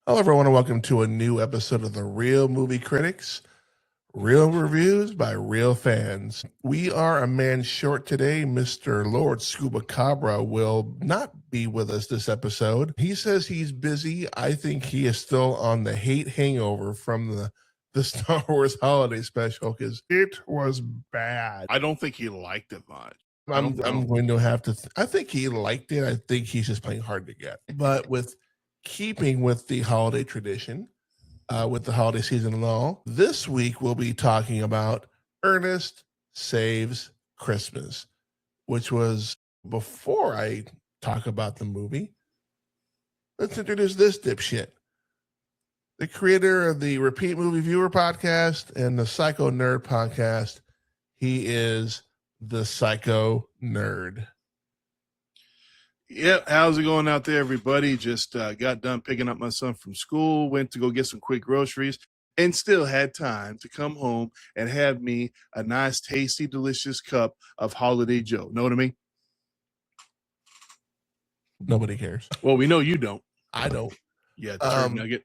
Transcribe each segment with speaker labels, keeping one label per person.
Speaker 1: Hello, everyone, and welcome to a new episode of the Real Movie Critics, real reviews by real fans. We are a man short today. Mr. Lord Scuba will not be with us this episode. He says he's busy. I think he is still on the hate hangover from the Star Wars holiday special because it was bad.
Speaker 2: I don't think he liked it much.
Speaker 1: I'm going to have to. I think he liked it. I think he's just playing hard to get. But with keeping with the holiday tradition, with the holiday season and all, this week we'll be talking about Ernest Saves Christmas, which was, before I talk about the movie, let's introduce this dipshit. The creator of the Repeat Movie Viewer podcast and the Psycho Nerd podcast. He is the Psycho Nerd.
Speaker 2: Yep. How's it going out there, everybody? Just got done picking up my son from school, went to go get some quick groceries, and still had time to come home and have me a nice, tasty, delicious cup of Holiday Joe. Know what I mean?
Speaker 1: Nobody cares.
Speaker 2: Well, we know you don't.
Speaker 1: I don't.
Speaker 2: Yeah, turd nugget.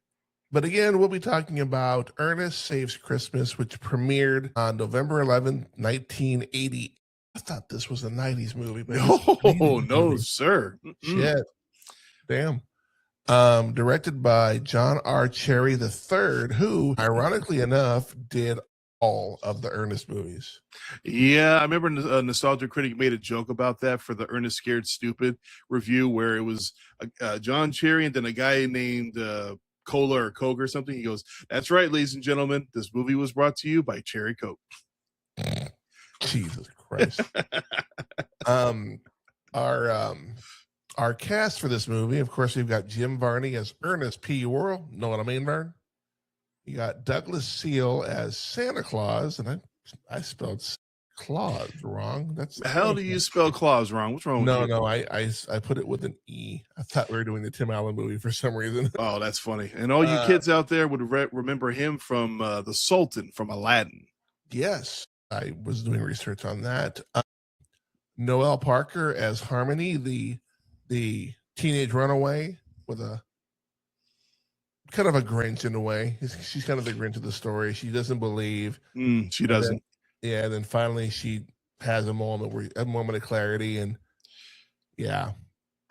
Speaker 1: But again, we'll be talking about Ernest Saves Christmas, which premiered on November 11th, 1980. I thought this was a 90s movie. But
Speaker 2: No, sir.
Speaker 1: Shit. Damn. Directed by John R. Cherry III, who, ironically enough, did all of the Ernest movies.
Speaker 2: Yeah, I remember Nostalgia Critic made a joke about that for the Ernest Scared Stupid review, where it was John Cherry and then a guy named Cola or Coke or something. He goes, "That's right, ladies and gentlemen, this movie was brought to you by Cherry Coke."
Speaker 1: Jesus Christ. Our cast for this movie, of course, we've got Jim Varney as Ernest P. Worrell. Know what I mean, Vern? You got Douglas Seal as Santa Claus, and I spelled Claus wrong.
Speaker 2: How do you spell Claus wrong? What's wrong with you?
Speaker 1: No, I put it with an E. I thought we were doing the Tim Allen movie for some reason.
Speaker 2: Oh, that's funny. And all you kids out there would remember him from the Sultan from Aladdin.
Speaker 1: Yes, I was doing research on that. Noelle Parker as Harmony, the teenage runaway with a kind of a Grinch in a way. She's kind of the Grinch of the story. She doesn't believe.
Speaker 2: She doesn't.
Speaker 1: And then finally she has a moment of clarity, and yeah.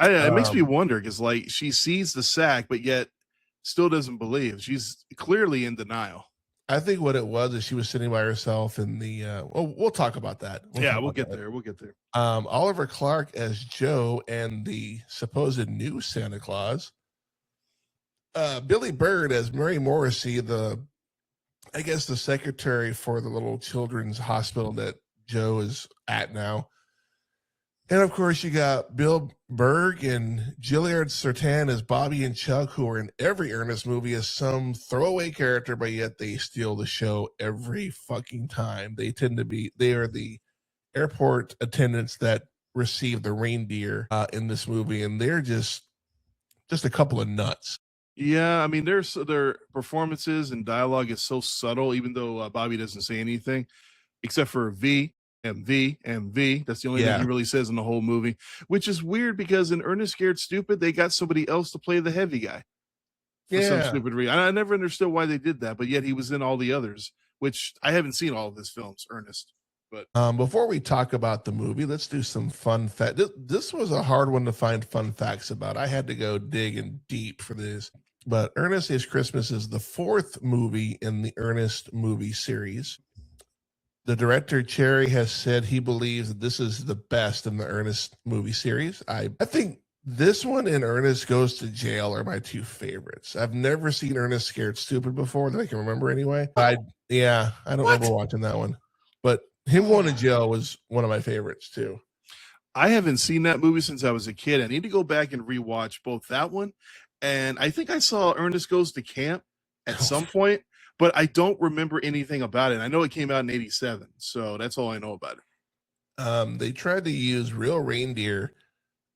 Speaker 2: It makes me wonder because like she sees the sack, but yet still doesn't believe. She's clearly in denial.
Speaker 1: I think what it was is she was sitting by herself in the we'll talk about that.
Speaker 2: We'll get there.
Speaker 1: Oliver Clark as Joe and the supposed new Santa Claus. Billy Bird as Mary Morrissey, the secretary for the little children's hospital that Joe is at now. And of course, you got Bill Berg and Gilliard Sertan as Bobby and Chuck, who are in every Ernest movie as some throwaway character, but yet they steal the show every fucking time. They are the airport attendants that receive the reindeer in this movie, and they're just a couple of nuts.
Speaker 2: Yeah, I mean, their performances and dialogue is so subtle, even though Bobby doesn't say anything, except for V. MV. That's the only thing he really says in the whole movie, which is weird because in Ernest Scared Stupid, they got somebody else to play the heavy guy for some stupid reason. I never understood why they did that, but yet he was in all the others, which I haven't seen all of his films, Ernest. But
Speaker 1: before we talk about the movie, let's do some fun fact. This was a hard one to find fun facts about. I had to go digging deep for this. But Ernest Saves Christmas is the fourth movie in the Ernest movie series. The director, Cherry, has said he believes that this is the best in the Ernest movie series. I think this one and Ernest Goes to Jail are my two favorites. I've never seen Ernest Scared Stupid before that I can remember anyway. I don't remember watching that one. But him going to jail was one of my favorites too.
Speaker 2: I haven't seen that movie since I was a kid. I need to go back and rewatch both that one. And I think I saw Ernest Goes to Camp at some point. But I don't remember anything about it. I know it came out in 87, so that's all I know about
Speaker 1: it. They tried to use real reindeer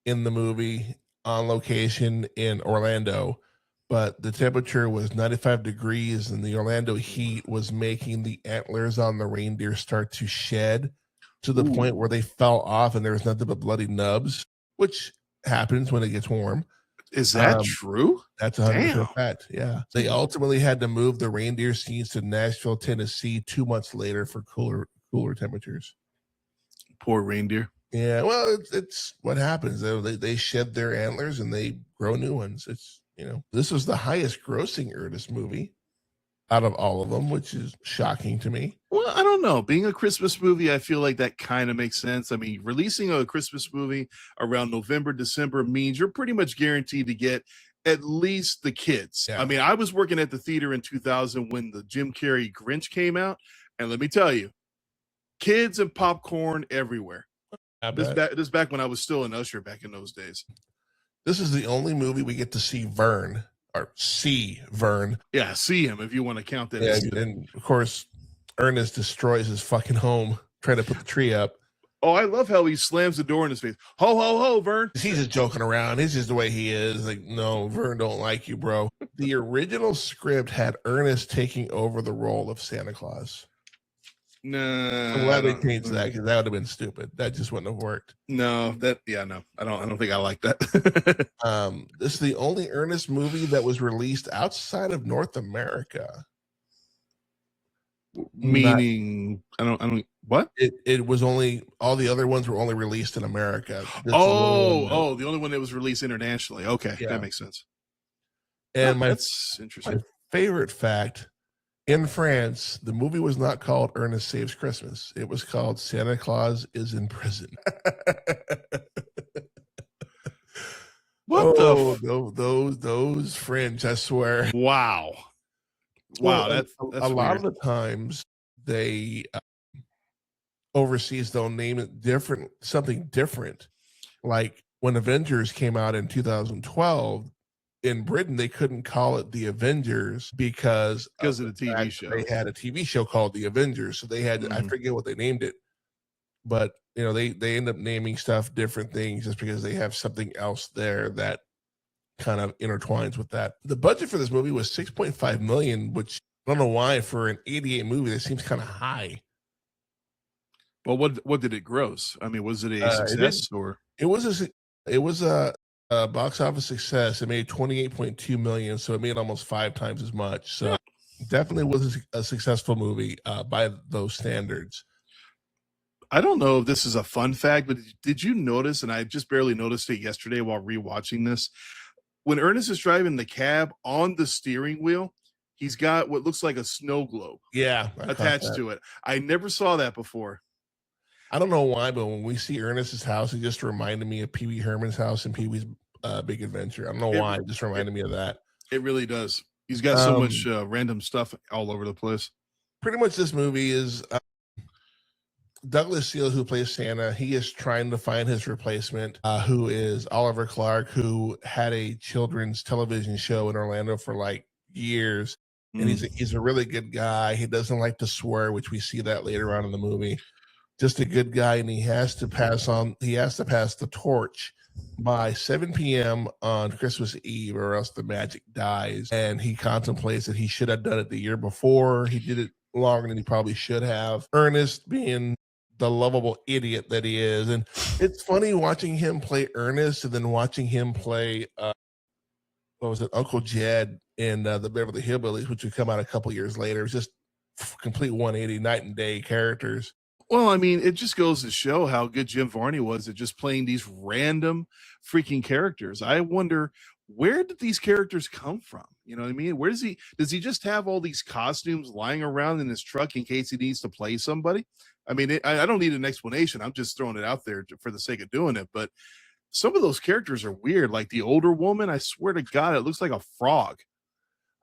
Speaker 1: in the movie on location in Orlando, but the temperature was 95 degrees and the Orlando heat was making the antlers on the reindeer start to shed to the point where they fell off and there was nothing but bloody nubs, which happens when it gets warm.
Speaker 2: Is that true?
Speaker 1: That's 100%
Speaker 2: Damn.
Speaker 1: fact. Yeah. They ultimately had to move the reindeer scenes to Nashville, Tennessee 2 months later for cooler temperatures.
Speaker 2: Poor reindeer.
Speaker 1: Yeah, well, it's what happens. They shed their antlers and they grow new ones. It's, this was the highest grossing Ernest movie out of all of them, which is shocking to me.
Speaker 2: Well, I don't know. Being a Christmas movie, I feel like that kind of makes sense. I mean, releasing a Christmas movie around November, December means you're pretty much guaranteed to get at least the kids.
Speaker 1: Yeah.
Speaker 2: I mean, I was working at the theater in 2000 when the Jim Carrey Grinch came out, and let me tell you, kids and popcorn everywhere. This back when I was still an usher back in those days.
Speaker 1: This is the only movie we get to see Vern.
Speaker 2: Yeah, see him if you want to count that.
Speaker 1: Yeah, and of course, Ernest destroys his fucking home trying to put the tree up.
Speaker 2: Oh, I love how he slams the door in his face. Ho, ho, ho, Vern.
Speaker 1: He's just joking around. It's just the way he is. Like, no, Vern don't like you, bro. The original script had Ernest taking over the role of Santa Claus.
Speaker 2: No,
Speaker 1: I'm glad they changed that because that would have been stupid. That just wouldn't have worked.
Speaker 2: No. I don't think I like that.
Speaker 1: This is the only Ernest movie that was released outside of North America.
Speaker 2: Meaning, I don't. What?
Speaker 1: It was only, all the other ones were only released in America.
Speaker 2: The only one that was released internationally. Okay, yeah. That makes sense.
Speaker 1: And
Speaker 2: that's interesting.
Speaker 1: My favorite fact. In France, the movie was not called Ernest Saves Christmas. It was called Santa Claus is in Prison. Those French, I swear.
Speaker 2: Wow. That's
Speaker 1: a lot of the times they overseas they'll name it something different. Like when Avengers came out in 2012. In Britain, they couldn't call it the Avengers because
Speaker 2: of the TV show.
Speaker 1: They had a TV show called The Avengers, so they had I forget what they named it, but they end up naming stuff different things just because they have something else there that kind of intertwines with that. The budget for this movie was $6.5 million, which I don't know why for an '88 movie that seems kind of high.
Speaker 2: Well, what did it gross? I mean, was it a success or
Speaker 1: it was a box office success. It made $28.2 million, so it made almost 5 times as much. So definitely was a successful movie by those standards.
Speaker 2: I don't know if this is a fun fact, but did you notice, and I just barely noticed it yesterday while rewatching this, when Ernest is driving the cab on the steering wheel, he's got what looks like a snow globe attached to it. I never saw that before. I
Speaker 1: don't know why, but when we see Ernest's house, it just reminded me of Pee Wee Herman's house and Pee Wee's Big Adventure. I don't know why. It just reminded me of that.
Speaker 2: It really does. He's got so much random stuff all over the place.
Speaker 1: Pretty much this movie is Douglas Seal, who plays Santa. He is trying to find his replacement, who is Oliver Clark, who had a children's television show in Orlando for like years. And he's a really good guy. He doesn't like to swear, which we see that later on in the movie. Just a good guy, and he has to pass the torch by 7 p.m. on Christmas Eve, or else the magic dies. And he contemplates that he should have done it the year before. He did it longer than he probably should have. Ernest, being the lovable idiot that he is, and it's funny watching him play Ernest and then watching him play Uncle Jed in the Beverly Hillbillies, which would come out a couple years later. It's just complete 180, night and day characters.
Speaker 2: Well, I mean, it just goes to show how good Jim Varney was at just playing these random freaking characters. I wonder, where did these characters come from? You know what I mean? Does he just have all these costumes lying around in his truck in case he needs to play somebody? I mean, I don't need an explanation. I'm just throwing it out there for the sake of doing it. But some of those characters are weird. Like the older woman, I swear to God, it looks like a frog.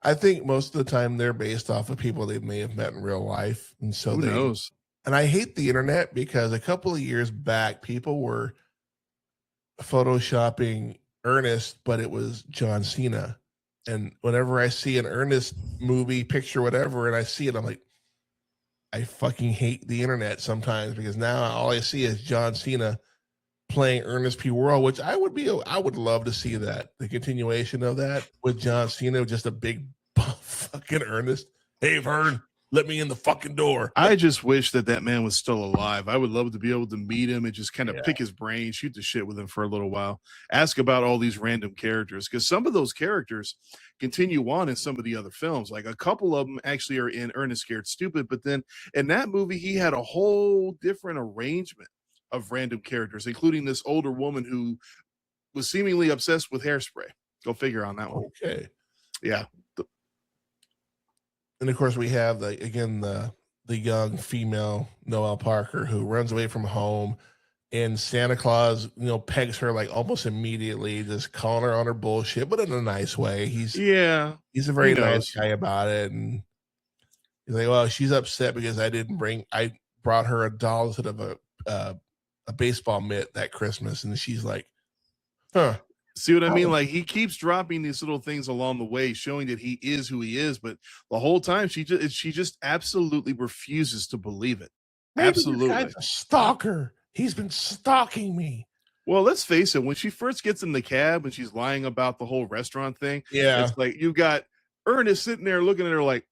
Speaker 1: I think most of the time they're based off of people they may have met in real life. And so
Speaker 2: who knows?
Speaker 1: And I hate the internet because a couple of years back, people were photoshopping Ernest, but it was John Cena. And whenever I see an Ernest movie, picture, whatever, and I see it, I'm like, I fucking hate the internet sometimes, because now all I see is John Cena playing Ernest P. Worrell, which I would love to see that, the continuation of that with John Cena, just a big fucking Ernest. Hey, Vern. let me in the fucking door.
Speaker 2: I just wish that man was still alive. I would love to be able to meet him and just kind of pick his brain, shoot the shit with him for a little while, ask about all these random characters, because some of those characters continue on in some of the other films. Like a couple of them actually are in Ernest Scared Stupid, but then in that movie, he had a whole different arrangement of random characters, including this older woman who was seemingly obsessed with hairspray. Go figure on that one.
Speaker 1: Okay.
Speaker 2: Yeah.
Speaker 1: And of course we have the young female Noelle Parker who runs away from home, and Santa Claus, pegs her like almost immediately, just calling her on her bullshit, but in a nice way. He's a very nice guy about it. And he's like, well, she's upset because I brought her a doll instead of a baseball mitt that Christmas. And she's like, huh.
Speaker 2: See what I mean? Like, he keeps dropping these little things along the way, showing that he is who he is, but the whole time she just absolutely refuses to believe it.
Speaker 1: Maybe
Speaker 2: absolutely,
Speaker 1: this guy's a stalker. He's been stalking me.
Speaker 2: Well, let's face it. When she first gets in the cab and she's lying about the whole restaurant thing, it's like you got Ernest sitting there looking at her like,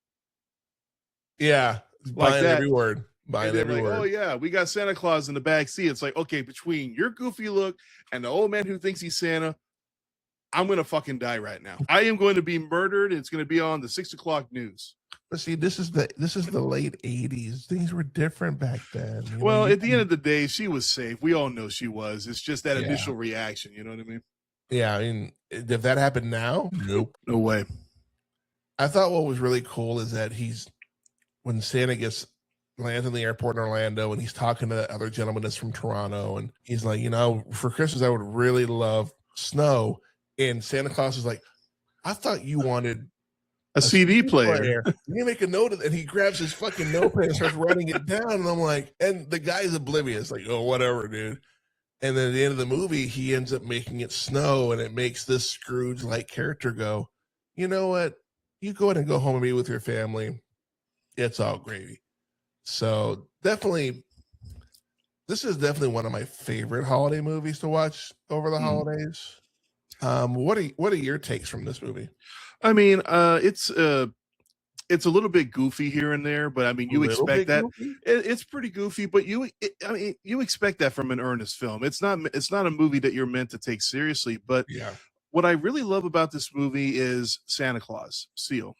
Speaker 1: buying every word. Buying every word.
Speaker 2: Oh yeah, we got Santa Claus in the back seat. It's like, okay, between your goofy look and the old man who thinks he's Santa, I'm gonna fucking die right now. I am going to be murdered. It's going to be on the 6 o'clock news.
Speaker 1: But see, this is the late 80s. Things were different back then.
Speaker 2: Well, at the end of the day, she was safe. We all know she was. It's just that initial reaction. You know what I mean?
Speaker 1: Yeah, I mean, if that happened now, nope,
Speaker 2: no way.
Speaker 1: I thought what was really cool is that when Santa lands in the airport in Orlando, and he's talking to that other gentleman that's from Toronto, and he's like, for Christmas, I would really love snow. And Santa Claus is like, I thought you wanted
Speaker 2: a CD player.
Speaker 1: You make a note of it, and he grabs his fucking notepad and starts writing it down. And I'm like, and the guy's oblivious, like, oh, whatever, dude. And then at the end of the movie, he ends up making it snow, and it makes this Scrooge-like character go, you know what? You go ahead and go home and be with your family. It's all gravy. So definitely, this is definitely one of my favorite holiday movies to watch over the holidays. What are your takes from this movie?
Speaker 2: I mean, it's a little bit goofy here and there, but I mean, you expect that. It's pretty goofy, but you expect that from an Ernest film. It's not a movie that you're meant to take seriously. But what I really love about this movie is Santa Claus Seal.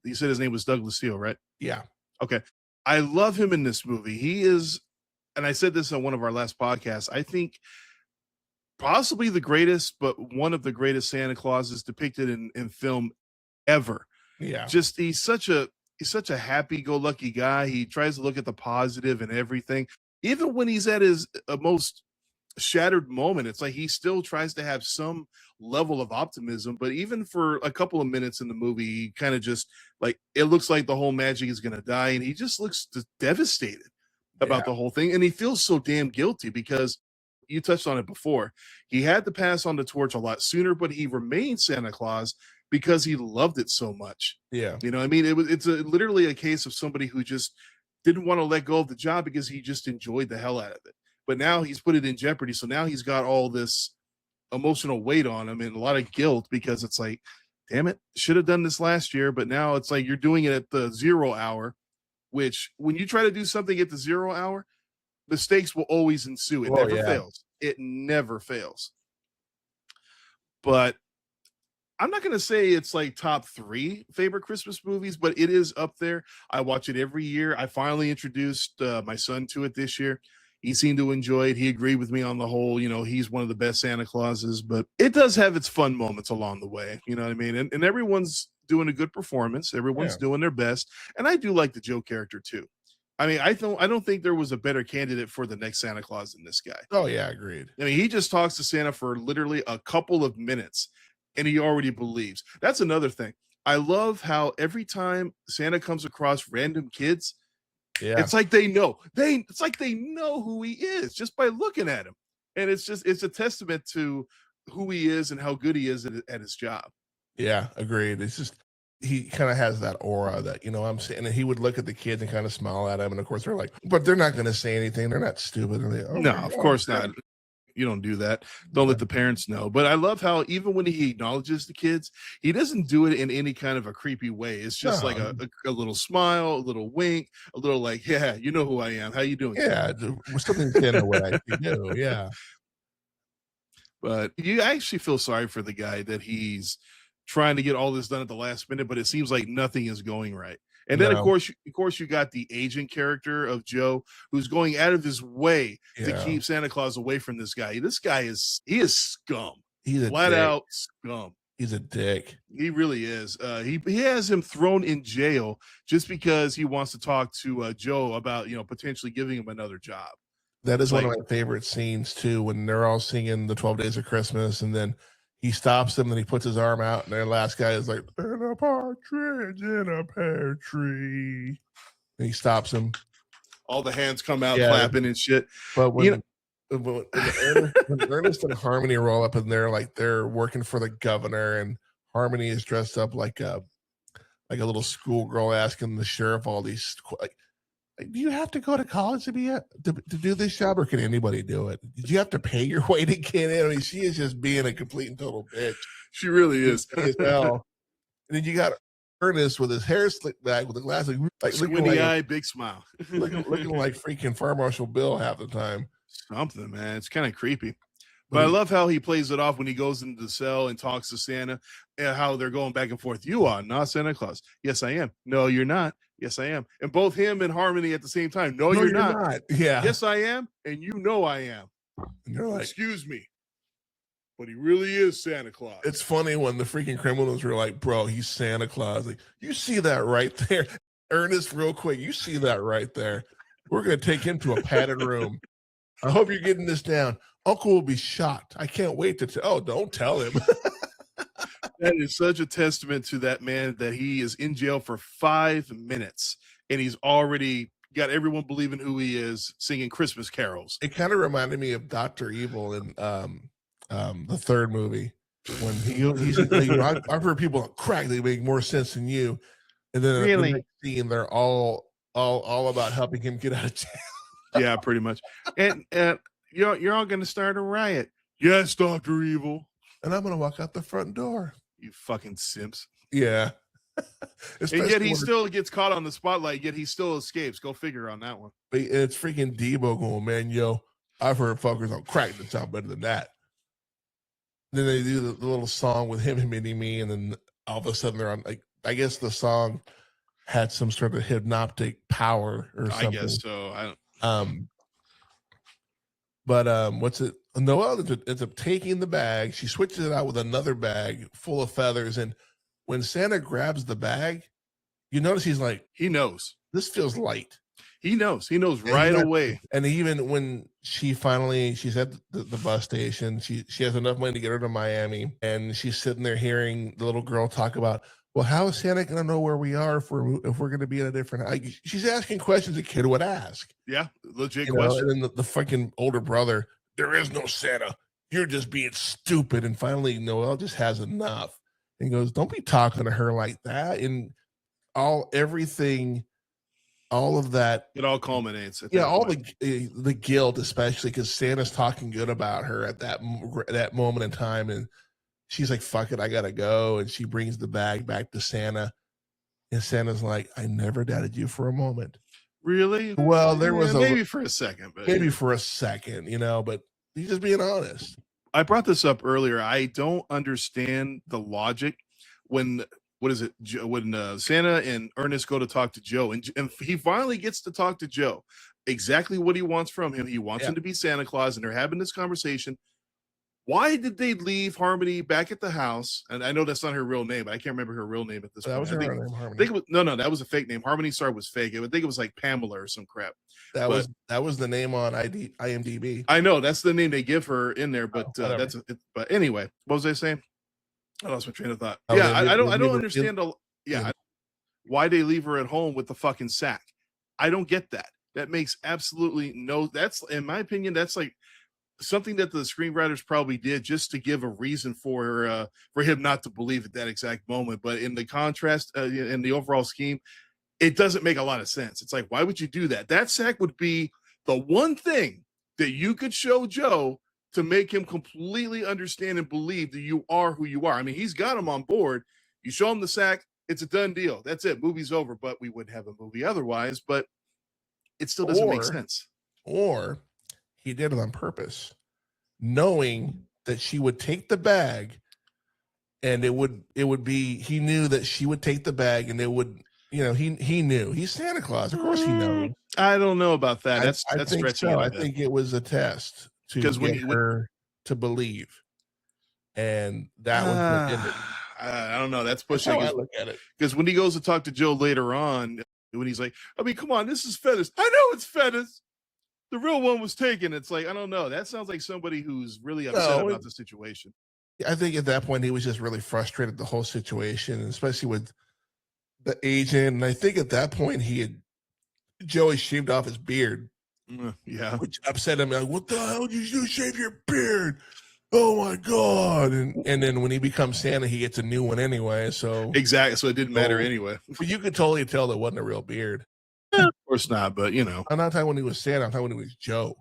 Speaker 2: You said his name was Douglas Seal, right?
Speaker 1: Yeah.
Speaker 2: Okay. I love him in this movie. He is, and I said this on one of our last podcasts, I think possibly the greatest, but one of the greatest Santa Clauses depicted in film ever.
Speaker 1: Yeah.
Speaker 2: Just he's such a happy-go-lucky guy. He tries to look at the positive and everything. Even when he's at his most shattered moment, it's like he still tries to have some level of optimism. But even for a couple of minutes in the movie, he kind of just like, it looks like the whole magic is going to die, and he just looks devastated about the whole thing. And he feels so damn guilty because you touched on it before. He had to pass on the torch a lot sooner, but he remained Santa Claus because he loved it so much.
Speaker 1: Yeah.
Speaker 2: You know, I mean, it's literally a case of somebody who just didn't want to let go of the job because he just enjoyed the hell out of it. But now he's put it in jeopardy. So now he's got all this emotional weight on him and a lot of guilt because it's like, damn it, should have done this last year. But now it's like you're doing it at the 0 hour, which when you try to do something at the 0 hour, mistakes will always ensue. It never fails. It never fails. But I'm not going to say it's like top 3 favorite Christmas movies, but it is up there. I watch it every year. I finally introduced my son to it this year. He seemed to enjoy it. He agreed with me on the whole, he's one of the best Santa Clauses, but it does have its fun moments along the way. You know what I mean? And everyone's doing a good performance. Everyone's doing their best. And I do like the Joe character too. I mean, I don't think there was a better candidate for the next Santa Claus than this guy.
Speaker 1: Oh yeah, agreed.
Speaker 2: I mean, he just talks to Santa for literally a couple of minutes and he already believes. That's another thing. I love how every time Santa comes across random kids, it's like they know. It's like they know who he is just by looking at him. And it's a testament to who he is and how good he is at his job.
Speaker 1: Yeah, agreed. It's just he kind of has that aura that, I'm saying, and he would look at the kids and kind of smile at him. And of course they're like, but they're not going to say anything. They're not stupid.
Speaker 2: No, of course not. don't do that. Don't let the parents know. But I love how even when he acknowledges the kids, he doesn't do it in any kind of a creepy way. It's just like a little smile, a little wink, a little like, yeah, you know who I am. How you doing?
Speaker 1: Yeah, something Santa would actually do. Yeah.
Speaker 2: But you actually feel sorry for the guy that he's trying to get all this done at the last minute, but it seems like nothing is going right. And then, of course, you got the agent character of Joe, who's going out of his way to keep Santa Claus away from this guy. This guy is scum.
Speaker 1: He's a
Speaker 2: flat out scum.
Speaker 1: He's a dick.
Speaker 2: He really is. He has him thrown in jail just because he wants to talk to Joe about potentially giving him another job.
Speaker 1: That is one of my favorite scenes too, when they're all singing the 12 Days of Christmas, and then he stops them and he puts his arm out, and their last guy is like, "And a partridge in a pear tree." And he stops him.
Speaker 2: All the hands come out clapping and shit.
Speaker 1: But when Ernest and Harmony roll up and they're working for the governor, and Harmony is dressed up like a little schoolgirl asking the sheriff all these do you have to go to college to do this job, or can anybody do it? Did you have to pay your way to get in? I mean, she is just being a complete and total bitch.
Speaker 2: She really is.
Speaker 1: As hell. And then you got Ernest with his hair slicked back with the glasses, like
Speaker 2: squinty eye, big smile,
Speaker 1: looking like freaking Fire Marshal Bill half the time.
Speaker 2: Something, man. It's kind of creepy. But I love how he plays it off when he goes into the cell and talks to Santa, and how they're going back and forth. You are not Santa Claus. Yes, I am. No, you're not. Yes, I am. And both him and Harmony at the same time. No, you're not.
Speaker 1: Yeah.
Speaker 2: Yes, I am. And you know I am.
Speaker 1: And you're like,
Speaker 2: excuse me, but he really is Santa Claus.
Speaker 1: It's funny when the freaking criminals were like, bro, he's Santa Claus. Like, you see that right there? Ernest, real quick, you see that right there? We're going to take him to a padded room. I hope you're getting this down. Uncle will be shocked. I can't wait to don't tell him.
Speaker 2: That is such a testament to that man, that he is in jail for 5 minutes and he's already got everyone believing who he is, singing Christmas carols.
Speaker 1: It kind of reminded me of Dr. Evil in the third movie, when he's like, I've heard people crack, they make more sense than you. And then
Speaker 2: really?
Speaker 1: The next scene, they're all about helping him get out of jail.
Speaker 2: Yeah, pretty much. And you're all going to start a riot. Yes, Dr. Evil.
Speaker 1: And I'm going to walk out the front door.
Speaker 2: You fucking simps.
Speaker 1: Yeah.
Speaker 2: And yet he still gets caught on the spotlight, yet he still escapes. Go figure on that one.
Speaker 1: But it's freaking Debo going, man, yo, I've heard fuckers on crack that sound better than that. Then they do the little song with him hitting me, and then all of a sudden they're on, like, I guess the song had some sort of hypnotic power or something. I
Speaker 2: guess so. I don't.
Speaker 1: But what's it? Noelle ends up taking the bag. She switches it out with another bag full of feathers. And when Santa grabs the bag, you notice he's like,
Speaker 2: he knows
Speaker 1: this feels light.
Speaker 2: He knows right away.
Speaker 1: And even when she's at the bus station, she has enough money to get her to Miami, and she's sitting there hearing the little girl talk about, well, how is Santa going to know where we are if we're going to be in a different? She's asking questions a kid would ask.
Speaker 2: Yeah, legit question.
Speaker 1: And then the fucking older brother, there is no Santa. You're just being stupid. And finally, Noelle just has enough and goes, don't be talking to her like that. And everything, all of that,
Speaker 2: it all culminates.
Speaker 1: All the guilt, especially because Santa's talking good about her at that moment in time, and she's like, fuck it, I gotta go. And she brings the bag back to Santa. And Santa's like, I never doubted you for a moment.
Speaker 2: Really?
Speaker 1: Well, there was
Speaker 2: maybe for a second, but
Speaker 1: but he's just being honest.
Speaker 2: I brought this up earlier. I don't understand the logic when Santa and Ernest go to talk to Joe, and he finally gets to talk to Joe. Exactly what he wants from him. He wants him to be Santa Claus, and they're having this conversation. Why did they leave Harmony back at the house? And I know that's not her real name, but I can't remember her real name at this point.
Speaker 1: That was her name, Harmony.
Speaker 2: I think it was, that was a fake name. Harmony was fake. I think it was like Pamela or some crap.
Speaker 1: That was the name on IMDb.
Speaker 2: I know that's the name they give her in there, but but anyway, what was I saying? I lost my train of thought. I don't understand. Why they leave her at home with the fucking sack. I don't get that. That makes absolutely no. That's, in my opinion, that's like something that the screenwriters probably did just to give a reason for him not to believe at that exact moment. But in the contrast, in the overall scheme, it doesn't make a lot of sense. It's like, why would you do that? That sack would be the one thing that you could show Joe to make him completely understand and believe that you are who you are. I mean, he's got him on board. You show him the sack, it's a done deal. That's it. Movie's over. But we wouldn't have a movie otherwise. But it still doesn't make sense.
Speaker 1: Or he did it on purpose, knowing that she would take the bag, and it would be, he knew that she would take the bag, and it would, you know, he knew. He's Santa Claus. Of course he knows.
Speaker 2: I don't know about that. That's
Speaker 1: think
Speaker 2: stretching
Speaker 1: so.
Speaker 2: it.
Speaker 1: I think it was a test to get her to believe. And that was
Speaker 2: I don't know. That's pushing.
Speaker 1: That's how I look at it.
Speaker 2: Because when he goes to talk to Joe later on, when he's like, I mean, come on, this is Fennis. I know it's Fennis. The real one was taken. It's like, I don't know. That sounds like somebody who's really upset about the situation.
Speaker 1: I think at that point he was just really frustrated with the whole situation, especially with the agent. And I think at that point Joey shaved off his beard.
Speaker 2: Yeah.
Speaker 1: Which upset him. Like, what the hell did you do? Shave your beard? Oh my God. And then when he becomes Santa, he gets a new one anyway. So
Speaker 2: exactly. So it didn't matter anyway.
Speaker 1: But you could totally tell that wasn't a real beard.
Speaker 2: Of course not, but you know.
Speaker 1: I'm not talking when he was Santa, I'm talking when he was Joe.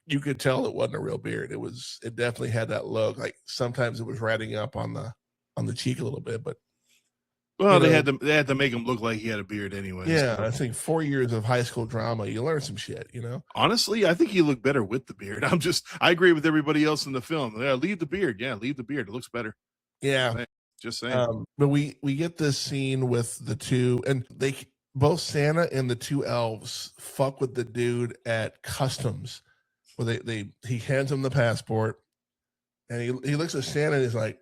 Speaker 1: You could tell it wasn't a real beard. It definitely had that look. Like sometimes it was riding up on the cheek a little bit, but
Speaker 2: well, they had to make him look like he had a beard anyway.
Speaker 1: Yeah, so. I think 4 years of high school drama, you learn some shit, you know?
Speaker 2: Honestly, I think he looked better with the beard. I agree with everybody else in the film. Yeah, leave the beard. Yeah, leave the beard. It looks better.
Speaker 1: Yeah.
Speaker 2: Just saying.
Speaker 1: But we get this scene with the two, and both Santa and the two elves fuck with the dude at customs, where he hands him the passport, and he looks at Santa and he's like,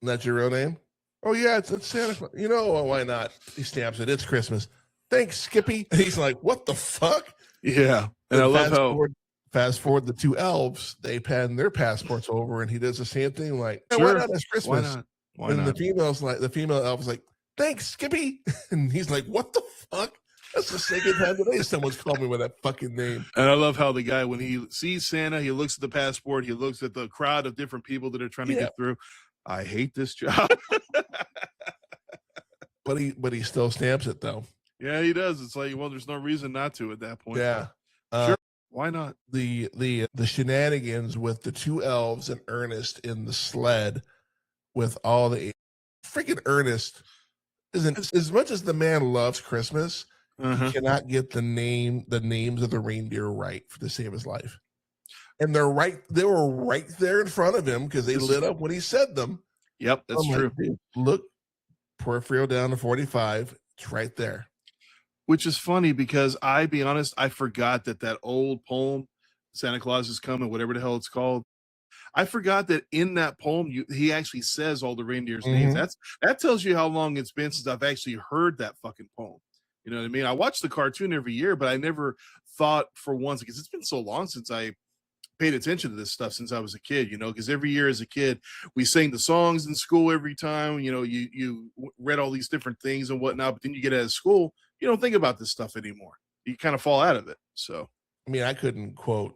Speaker 1: "That's your real name?" "Oh yeah, it's Santa Claus." "You know, well, why not?" He stamps it. "It's Christmas." "Thanks, Skippy." And he's like, "What the fuck?"
Speaker 2: Yeah, and I love how
Speaker 1: fast forward the two elves, they pen their passports over, and he does the same thing. Like,
Speaker 2: sure.
Speaker 1: Why not? It's Christmas.
Speaker 2: Why not? Why not?
Speaker 1: The female elf is like, "Thanks, Skippy." And he's like, "What the fuck?" That's the second time today someone's called me with that fucking name.
Speaker 2: And I love how the guy, when he sees Santa, he looks at the passport, he looks at the crowd of different people that are trying to get through. I hate this job.
Speaker 1: But he still stamps it though.
Speaker 2: Yeah, he does. It's like, well, there's no reason not to at that point.
Speaker 1: Yeah.
Speaker 2: Sure. Why not?
Speaker 1: The shenanigans with the two elves and Ernest in the sled with all the freaking Ernest isn't, as much as the man loves Christmas, he cannot get the names of the reindeer right to save his life. And they were right there in front of him because they lit up when he said them.
Speaker 2: Yep, that's true.
Speaker 1: Like, look, peripheral down to 45. It's right there.
Speaker 2: Which is funny because be honest, I forgot that old poem, Santa Claus is Coming, whatever the hell it's called. I forgot that in that poem, he actually says all the reindeers' names. That tells you how long it's been since I've actually heard that fucking poem. You know what I mean? I watch the cartoon every year, but I never thought for once, because it's been so long since I paid attention to this stuff since I was a kid, you know, because every year as a kid, we sang the songs in school every time, you know, you read all these different things and whatnot, but then you get out of school, you don't think about this stuff anymore. You kind of fall out of it. So,
Speaker 1: I mean, I couldn't quote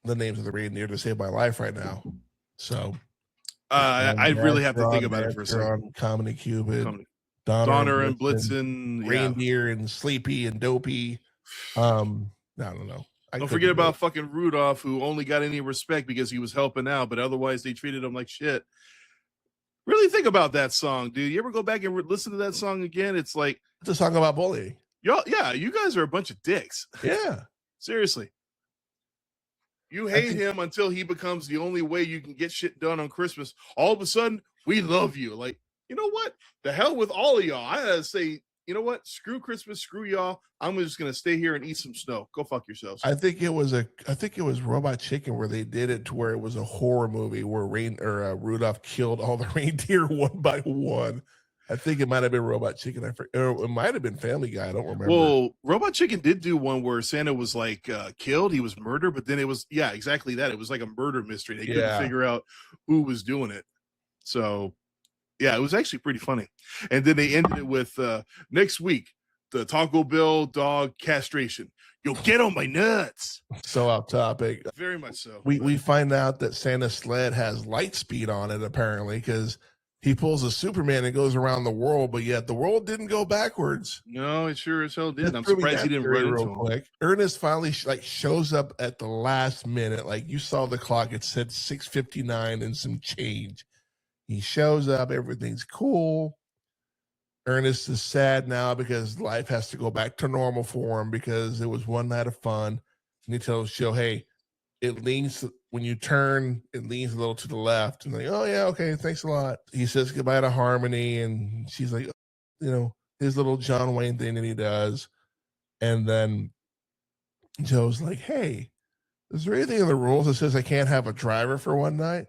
Speaker 1: the names of the reindeer to save my life right now. So,
Speaker 2: I really have to think about it for a second.
Speaker 1: Comedy Cupid,
Speaker 2: Donner and Blitzen,
Speaker 1: Reindeer and Sleepy and Dopey. I don't know.
Speaker 2: Don't forget about fucking Rudolph, who only got any respect because he was helping out, but otherwise they treated him like shit. Really think about that song, dude. You ever go back and listen to that song again? It's like,
Speaker 1: it's a song about bullying.
Speaker 2: Y'all, yeah, you guys are a bunch of dicks.
Speaker 1: Yeah.
Speaker 2: Seriously. You hate him until he becomes the only way you can get shit done on Christmas. All of a sudden, we love you. Like, you know what? The hell with all of y'all. I gotta say, you know what? Screw Christmas, screw y'all. I'm just gonna stay here and eat some snow. Go fuck yourselves.
Speaker 1: I think it was Robot Chicken where they did it to where it was a horror movie where Rudolph killed all the reindeer one by one. I think it might have been Robot Chicken. Or it might have been Family Guy. I don't remember.
Speaker 2: Well, Robot Chicken did do one where Santa was like killed. He was murdered, but then it was, exactly that. It was like a murder mystery. They couldn't figure out who was doing it. So, it was actually pretty funny. And then they ended it with next week, the Taco Bell dog castration. You'll get on my nuts.
Speaker 1: So off topic.
Speaker 2: Very much so.
Speaker 1: We find out that Santa's sled has light speed on it, apparently, because he pulls a Superman and goes around the world, but yet the world didn't go backwards.
Speaker 2: No, it sure as hell did. I'm
Speaker 1: Proving
Speaker 2: surprised he
Speaker 1: that
Speaker 2: didn't
Speaker 1: theory
Speaker 2: run
Speaker 1: real
Speaker 2: into him.
Speaker 1: quick. Ernest finally shows up at the last minute. Like, you saw the clock, it said 6:59 and some change. He shows up, everything's cool. Ernest is sad now because life has to go back to normal for him because it was one night of fun. And he tells Joe, hey, it leans when you turn, it leans a little to the left. And like, oh yeah, okay, thanks a lot. He says goodbye to Harmony, and she's like, you know, his little John Wayne thing that he does. And then Joe's like, hey, is there anything in the rules that says I can't have a driver for one night?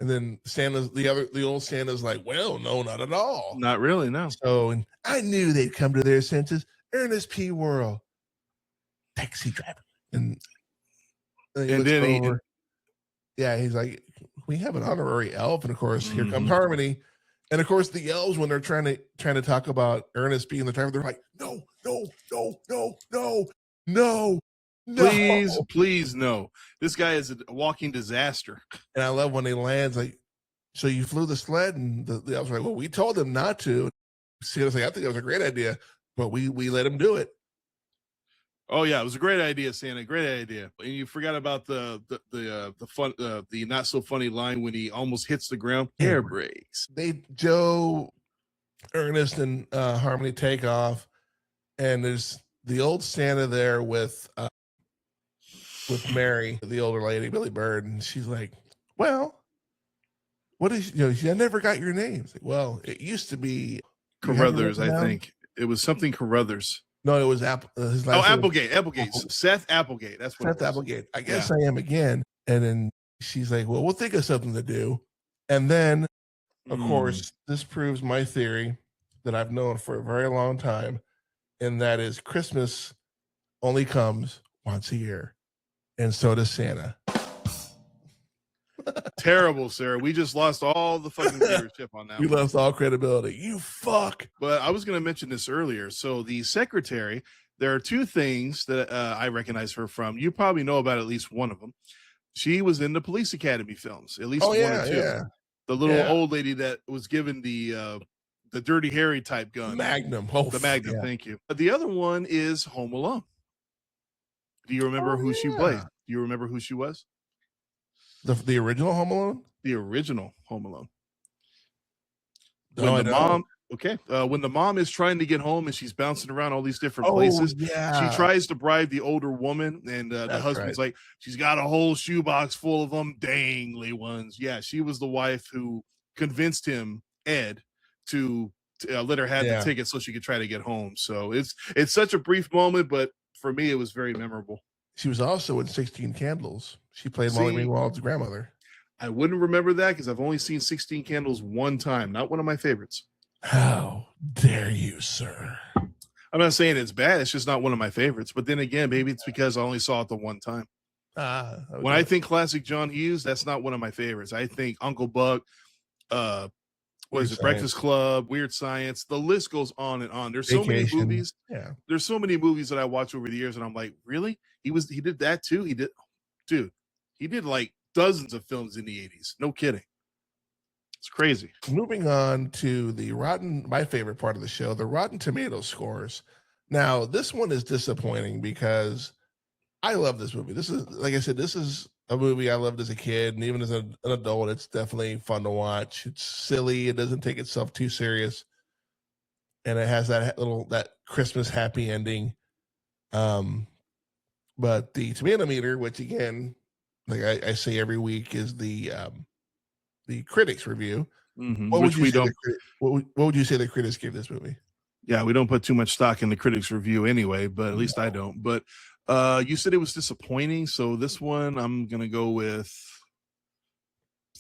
Speaker 1: And then the old Santa's like, well, no, not at all.
Speaker 2: Not really, no.
Speaker 1: So, and I knew they'd come to their senses. Ernest P. Worrell, taxi driver. And then he's like, we have an honorary elf. And of course, here comes Harmony. And of course, the elves, when they're trying to talk about Ernest being the driver, they're like, no.
Speaker 2: Please, no. This guy is a walking disaster.
Speaker 1: And I love when he lands, like, so you flew the sled? And the elves are like, well, we told them not to. Santa's like, I think that was a great idea, but we let him do it.
Speaker 2: Oh yeah, it was a great idea, Santa. Great idea. And you forgot about the fun, the not so funny line when he almost hits the ground. Air brakes.
Speaker 1: Joe, Ernest, and Harmony take off, and there's the old Santa there with Mary, the older lady, Billy Bird, and she's like, well, what is, I never got your name. Like, well, it used to be
Speaker 2: Carruthers, I think. It was something Carruthers.
Speaker 1: No, it was his last name.
Speaker 2: Applegate. Seth Applegate. That's what
Speaker 1: Seth Applegate. I guess I am again. And then she's like, well, we'll think of something to do. And then, of course, this proves my theory that I've known for a very long time, and that is Christmas only comes once a year. And so does Santa.
Speaker 2: Terrible, sir. We just lost all the fucking viewership on that.
Speaker 1: We lost all credibility. You fuck.
Speaker 2: But I was going to mention this earlier. So the secretary, there are two things that I recognize her from. You probably know about at least one of them. She was in the Police Academy films, at least one or two. Yeah. The little old lady that was given the Dirty Harry type gun.
Speaker 1: Magnum.
Speaker 2: The Magnum, thank you. The other one is Home Alone. Do you remember who she played? Do you remember who she was?
Speaker 1: The original Home Alone?
Speaker 2: The original Home Alone.
Speaker 1: When
Speaker 2: when the mom is trying to get home and she's bouncing around all these different places, she tries to bribe the older woman, and the husband's like, she's got a whole shoebox full of them dangly ones. Yeah, she was the wife who convinced him, Ed, to let her have the ticket so she could try to get home. So it's such a brief moment, but for me, it was very memorable.
Speaker 1: She was also in 16 Candles. She played Molly Ringwald's grandmother.
Speaker 2: I wouldn't remember that because I've only seen 16 Candles one time. Not one of my favorites.
Speaker 1: How dare you, sir?
Speaker 2: I'm not saying it's bad. It's just not one of my favorites. But then again, maybe it's because I only saw it the one time. Okay. When I think classic John Hughes, that's not one of my favorites. I think Uncle Buck, Breakfast Club, Weird Science. The list goes on and on. There's so many movies. Yeah. There's so many movies that I watch over the years, and I'm like, really? He did that too? He did like dozens of films in the 80s. No kidding. It's crazy.
Speaker 1: Moving on to my favorite part of the show, the Rotten Tomatoes scores. Now, this one is disappointing because I love this movie. This is, like I said, this is a movie I loved as a kid, and even as an adult, it's definitely fun to watch. It's silly. It doesn't take itself too serious. And it has that Christmas happy ending. But the tomato meter, which again, like I say every week, is the critics review.
Speaker 2: Mm-hmm.
Speaker 1: What would you say the critics give this movie?
Speaker 2: Yeah, we don't put too much stock in the critics review anyway, but at least I don't. But you said it was disappointing, so this one I'm gonna go with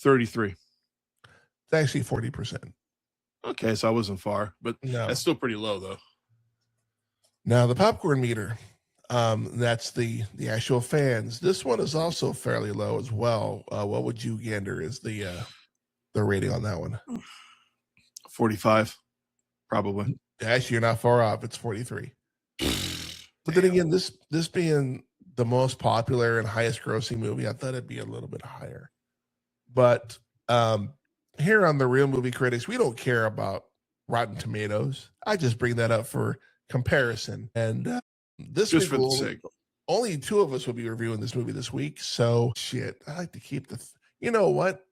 Speaker 2: 33.
Speaker 1: It's actually 40%.
Speaker 2: Okay, so I wasn't far, but that's still pretty low though.
Speaker 1: Now the popcorn meter. That's the actual fans. This one is also fairly low as well. What would you gander is the rating on that one?
Speaker 2: 45, probably.
Speaker 1: Actually, you're not far off. It's 43. But then again, this being the most popular and highest grossing movie, I thought it'd be a little bit higher. But here on the Real Movie Critics, we don't care about Rotten Tomatoes. I just bring that up for comparison. And this
Speaker 2: Just
Speaker 1: week,
Speaker 2: for the sake.
Speaker 1: only two of us will be reviewing this movie this week. So, shit, I like to keep you know what?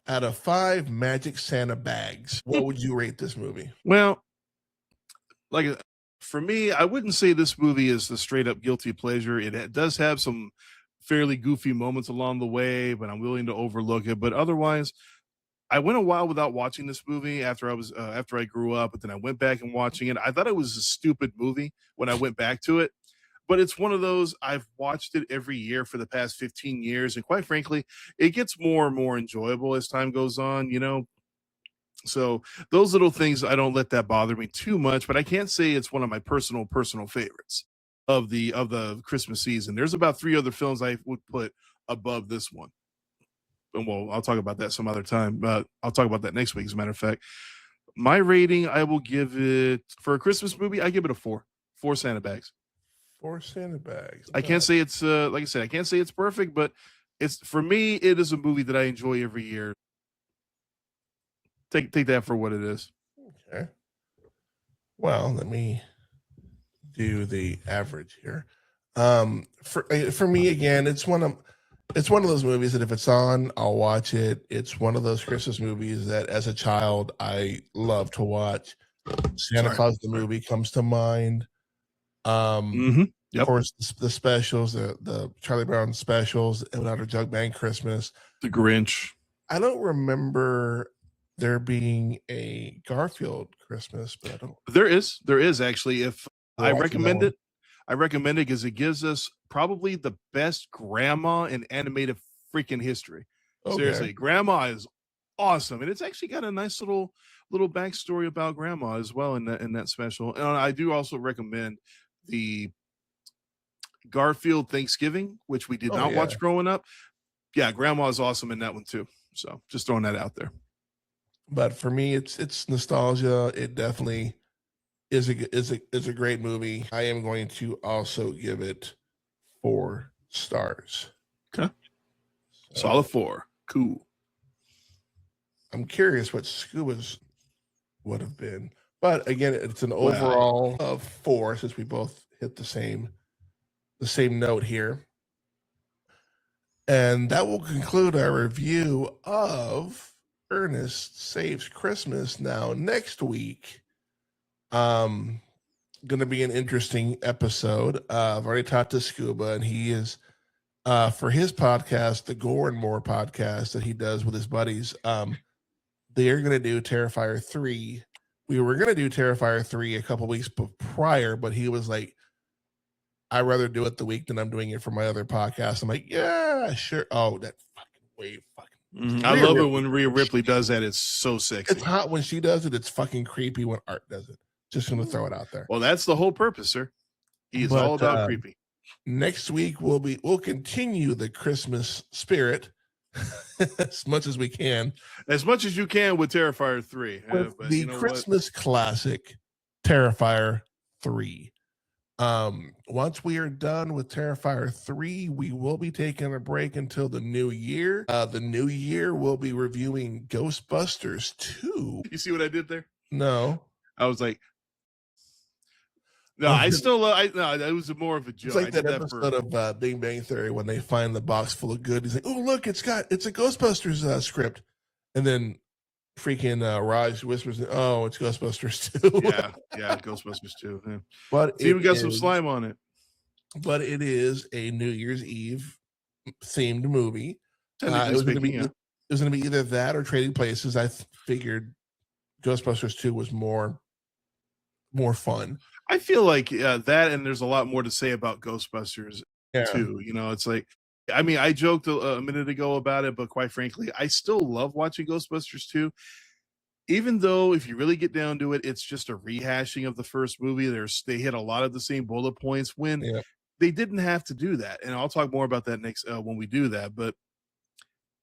Speaker 1: Out of 5 Magic Santa bags, what would you rate this movie?
Speaker 2: Well, like for me, I wouldn't say this movie is the straight up guilty pleasure. It does have some fairly goofy moments along the way, but I'm willing to overlook it. But otherwise, I went a while without watching this movie after I grew up, but then I went back and watching it. I thought it was a stupid movie when I went back to it, but it's one of those I've watched it every year for the past 15 years, and quite frankly, it gets more and more enjoyable as time goes on, you know. So those little things, I don't let that bother me too much, but I can't say it's one of my personal favorites of the Christmas season. There's about 3 other films I would put above this one. And well, I'll talk about that some other time, but I'll talk about that next week, as a matter of fact. My rating, I will give it for a Christmas movie, I give it a 4. 4 Santa bags.
Speaker 1: 4 Santa bags.
Speaker 2: I can't say it's like I said, I can't say it's perfect, but it's for me, it is a movie that I enjoy every year. Take that for what it is.
Speaker 1: Okay. Well, let me do the average here. For me again, it's one of those movies that if it's on, I'll watch it. It's one of those Christmas movies that as a child I love to watch. Santa Claus the movie comes to mind. Of course, the specials, the Charlie Brown specials, Without a Jug Band Christmas,
Speaker 2: The Grinch.
Speaker 1: I don't remember there being a Garfield Christmas, but I don't.
Speaker 2: There is actually. If I recommend it, because it gives us probably the best grandma in animated freaking history. Okay. Seriously, grandma is awesome, and it's actually got a nice little backstory about grandma as well in that special. And I do also recommend the Garfield Thanksgiving, which we did not watch growing up. Yeah, grandma is awesome in that one too. So just throwing that out there.
Speaker 1: But for me, it's nostalgia. It definitely is a great movie. I am going to also give it 4 stars.
Speaker 2: Okay. Solid 4. Cool.
Speaker 1: I'm curious what Scuba's would have been. But again, it's an overall of 4 since we both hit the same note here. And that will conclude our review of Ernest Saves Christmas. Now, next week, going to be an interesting episode. I've already talked to Scuba, and he is for his podcast, the Gore and More podcast that he does with his buddies. They are going to do Terrifier 3. We were going to do Terrifier 3 a couple weeks prior, but he was like, I'd rather do it the week than I'm doing it for my other podcast. I'm like, yeah, sure. Oh, that fucking way fucking.
Speaker 2: I love it when Rhea Ripley does that. It's so sexy.
Speaker 1: It's hot when she does it. It's fucking creepy when Art does it. Just going to throw it out there.
Speaker 2: Well, that's the whole purpose, sir. He is all about creepy.
Speaker 1: Next week we'll continue the Christmas spirit as much as we can.
Speaker 2: As much as you can with Terrifier 3.
Speaker 1: With the Christmas classic Terrifier 3. Once we are done with Terrifier 3, we will be taking a break until the new year. The new year we'll be reviewing Ghostbusters 2.
Speaker 2: You see what I did there?
Speaker 1: No.
Speaker 2: I was like, no, I still no, that was more of a joke.
Speaker 1: It's like that episode of Big Bang Theory when they find the box full of good. He's like, oh, look, it's a Ghostbusters script. And then freaking Raj whispers, oh, it's Ghostbusters 2.
Speaker 2: yeah, Ghostbusters 2. Yeah.
Speaker 1: But
Speaker 2: see, we got some slime on it.
Speaker 1: But it is a New Year's Eve themed movie. It was going to be either that or Trading Places. I figured Ghostbusters 2 was more fun.
Speaker 2: I feel like that, and there's a lot more to say about Ghostbusters too. You know, it's like, I mean, I joked a minute ago about it, but quite frankly, I still love watching Ghostbusters 2. Even though, if you really get down to it, it's just a rehashing of the first movie. They hit a lot of the same bullet points when they didn't have to do that. And I'll talk more about that next when we do that. But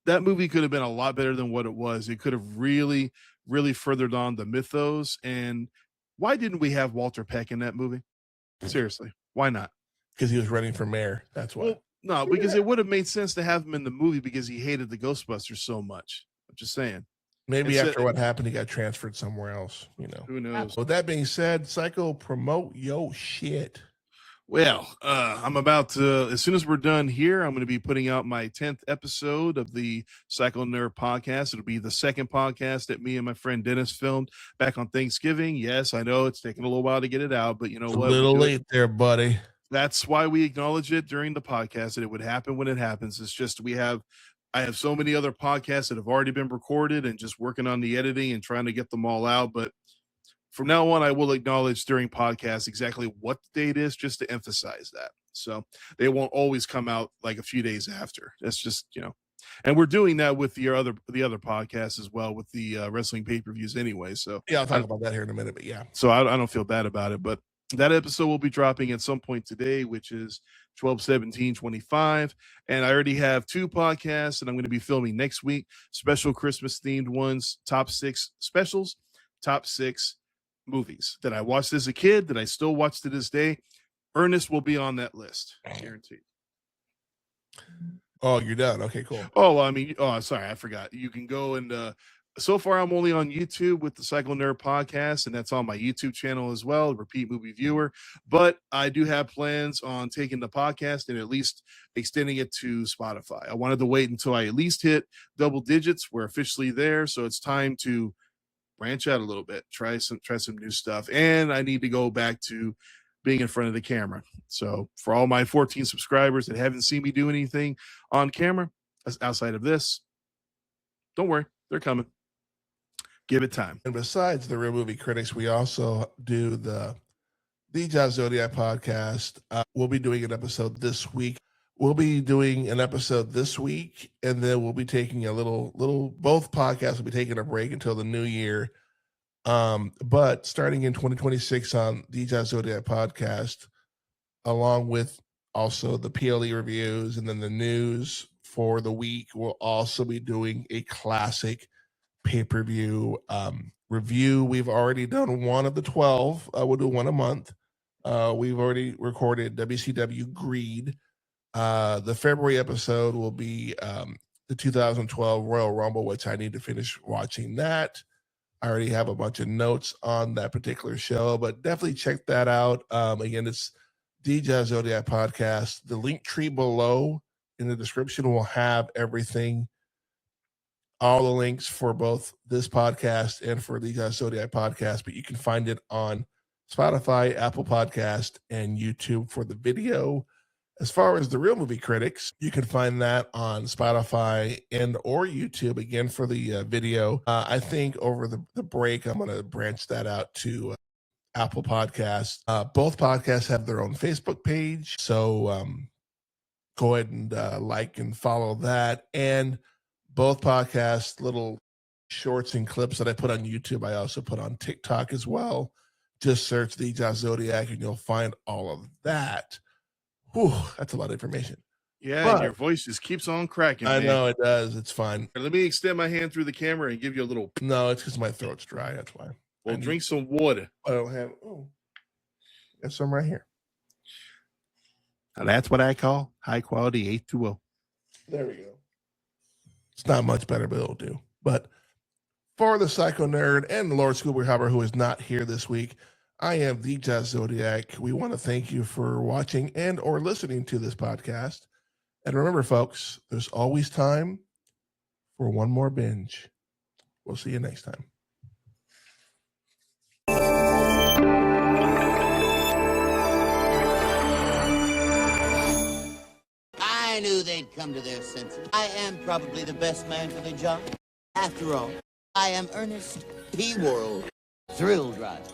Speaker 2: that movie could have been a lot better than what it was. It could have really, really furthered on the mythos. And why didn't we have Walter Peck in that movie? Seriously, why not?
Speaker 1: Because he was running for mayor. That's why. Well,
Speaker 2: no, because it would have made sense to have him in the movie because he hated the Ghostbusters so much. I'm just saying.
Speaker 1: Maybe after what happened, he got transferred somewhere else, you know.
Speaker 2: Who knows?
Speaker 1: With that being said, Psycho, promote yo shit.
Speaker 2: Well, I'm about to, as soon as we're done here, I'm going to be putting out my 10th episode of the Psycho Nerd podcast. It'll be the second podcast that me and my friend Dennis filmed back on Thanksgiving. Yes, I know it's taking a little while to get it out, but you know what?
Speaker 1: A little late there, buddy.
Speaker 2: That's why we acknowledge it during the podcast, and it would happen when it happens. It's just I have so many other podcasts that have already been recorded and just working on the editing and trying to get them all out. But from now on, I will acknowledge during podcasts exactly what the date is, just to emphasize that. So they won't always come out like a few days after. That's just, you know, and we're doing that with the other podcasts as well, with the wrestling pay-per-views anyway. So
Speaker 1: yeah, I'll talk about that here in a minute, but yeah.
Speaker 2: So I don't feel bad about it, but that episode will be dropping at some point today, which is 12/17/25. And I already have 2 podcasts that I'm going to be filming next week, special Christmas themed ones, top 6 specials, top 6 movies that I watched as a kid that I still watch to this day. Ernest will be on that list, guaranteed.
Speaker 1: Oh, you're done. Okay, cool.
Speaker 2: Oh, I mean, sorry, I forgot. You can go and so far I'm only on YouTube with the Psycho Nerd podcast, and that's on my YouTube channel as well, Repeat Movie Viewer. But I do have plans on taking the podcast and at least extending it to Spotify. I wanted to wait until I at least hit double digits. We're officially there, so it's time to branch out a little bit, try some new stuff, and I need to go back to being in front of the camera. So for all my 14 subscribers that haven't seen me do anything on camera outside of this, don't worry, they're coming. Give it time.
Speaker 1: And besides the Real Movie Critics, we also do the Josh Zodiac podcast. We'll be doing an episode this week. We'll be doing an episode this week, and then we'll be taking a little. Both podcasts will be taking a break until the new year. But starting in 2026 on the Josh Zodiac podcast, along with also the PLE reviews and then the news for the week, we'll also be doing a classic pay-per-view review. We've already done one of the 12. We'll do one a month. We've already recorded WCW Greed. The February episode will be the 2012 Royal Rumble, which I need to finish watching that. I already have a bunch of notes on that particular show, but definitely check that out. Again, it's the Jazz Zodiac podcast. The link tree below in the description will have everything, all the links for both this podcast and for the Jazz Zodiac podcast, but you can find it on Spotify, Apple Podcast, and YouTube for the video. As far as the Real Movie Critics, you can find that on Spotify and or YouTube, again, for the video. I think over the break, I'm going to branch that out to Apple Podcasts. Both podcasts have their own Facebook page, so go ahead and like and follow that. And both podcasts, little shorts and clips that I put on YouTube, I also put on TikTok as well. Just search the Josh Zodiac and you'll find all of that. Whew, that's a lot of information.
Speaker 2: Yeah, and your voice just keeps on cracking.
Speaker 1: I know it does. It's fine.
Speaker 2: Let me extend my hand through the camera and give you a little.
Speaker 1: No, it's because my throat's dry. That's why.
Speaker 2: Well, drink some water.
Speaker 1: I don't have. Oh, got some right here.
Speaker 2: Now that's what I call high quality H2O.
Speaker 1: There we go. It's not much better, but it'll do. But for the Psycho Nerd and the Lord Scuba, who is not here this week, I am the Josh Zodiac. We want to thank you for watching and or listening to this podcast. And remember, folks, there's always time for one more binge. We'll see you next time.
Speaker 3: I knew they'd come to their senses. I am probably the best man for the job. After all, I am Ernest P. Worrell, Thrill Driver.